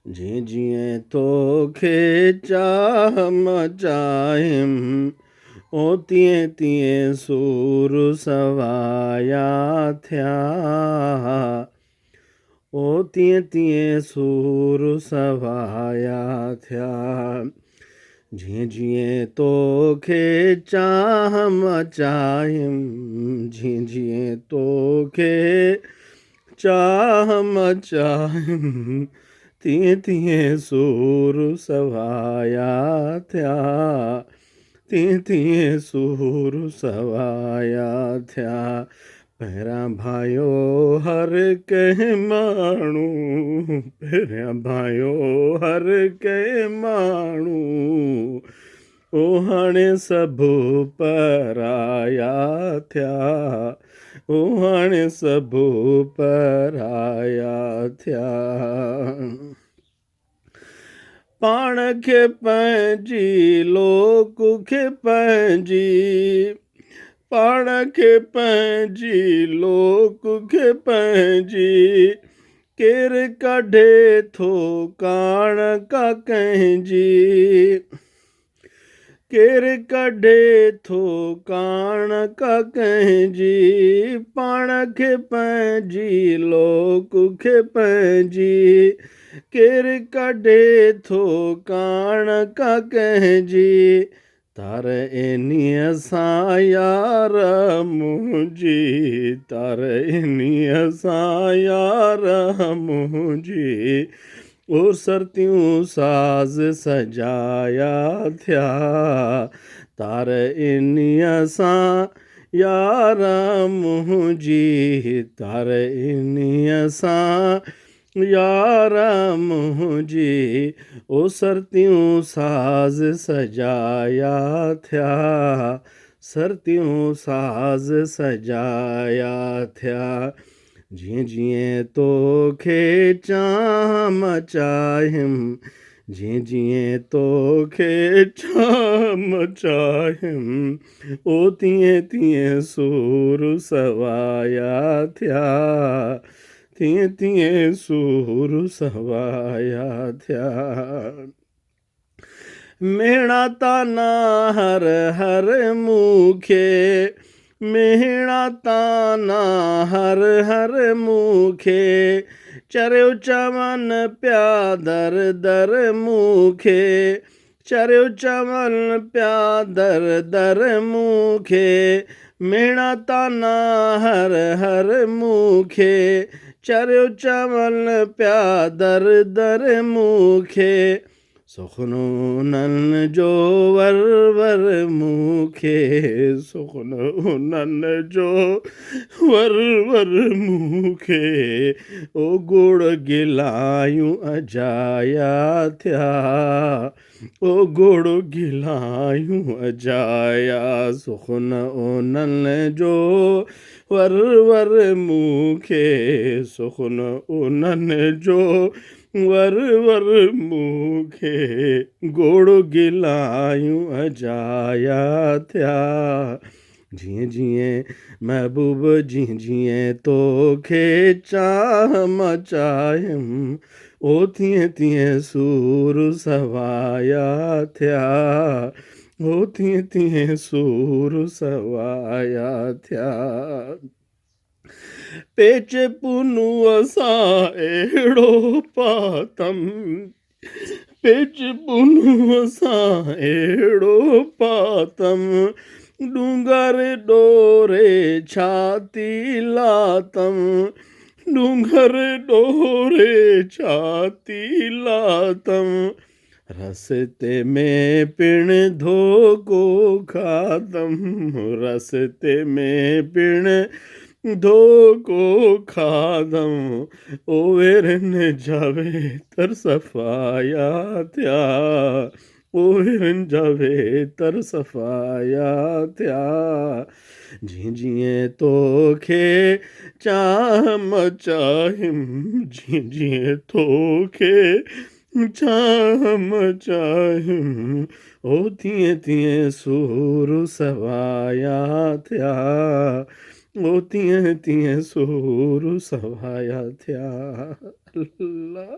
जीअं जीअं तोखे चाह मचायम ओ तीअं तीअं सूर सवाया थिया ओ तीअं तीअं सूर सवाया थिया जीअं जीअं तोखे चाह मचायम जीअं जीअं तोखे चाह मचायम तीअं तीअं सूर सवाया थिया तीअं तीअं सूर सवाया थिया पहिरियां भायो हर कंहिं माण्हू पहिरियां भायो हर कंहिं माण्हू ओ हाणे सभु पराया थिया ओ हाणे सभु पराया थिया पाण खे पंहिंजी लोक खे पंहिंजी पाण खे पंहिंजी लोक खे पंहिंजी केरु कढे थो काण का कंहिंजी केरु कढे थो काण का कंहिंजी पाण खे पंहिंजी लोक खे पंहिंजी केरु कढे थो काण का कंहिंजी तार इन्हीअ सां यार मुंहिंजी तार इन्हीअ सां यार मुंहिंजी ओ सरतियूं साज़ सजाया थिया तार इन्हीअ सां यार मुंहिंजी तार इन्हीअ सां यार मुंहिंजी ओ सरतियूं साज़ सजाया थिया सरतियूं साज़ सजाया थिया जीअं जीअं तोखे चाह मचायम जीअं जीअं तोखे चाह मचायम ओ तीअं तीअं सूर सवाया थिया तीअं तीअं सूर सवाया थिया मेणा ताना हर हर मूंखे मेणा ताना हर हर मूंखे चरियो चवनि पिया दर दर मूंखे चरियो चवनि पिया दर दर मूंखे मेणा ताना हर हर मूंखे चरियो चवनि पिया दर दर मूंखे सुखनो उन्हनि जो वर वर मूंखे सुखनो उन्हनि जो वर वर मूंखे ओ गुड़ गिलायूं अजाया थिया ओ गुड़ गिलायूं अजाया सुखन उन्हनि जो वर वर मूंखे सुखन उन्हनि जो वर वर मूंखे गोड़ गिलायूं अजाया थिया जीअं जीअं महबूब जीअं जीअं तोखे चाह मचायम ओ तीअं तीअं सूर सवाया थिया ओ तीअं तीअं सूर सवाया थिया पेच पुनूअ सां अहिड़ो पातम पेच पुनूअ सां अहिड़ो पातम डूंगर डोरे छाती लातम डूंगर डोरे छाती लातम रस्ते में पिण धोको खादम रस्ते में पिण धोको खादम ओवेरनि जावे तर सफ़ाया थिया ओवेरनि जावे तर सफ़ाया थिया जीअं जीअं तोखे चाह मचायम जीअं जीअं तोखे चाह मचायम ओ तीअं तीअं सूर सवाया थिया ओ तीअं तीअं सूर सवाया थिया अल्लाह।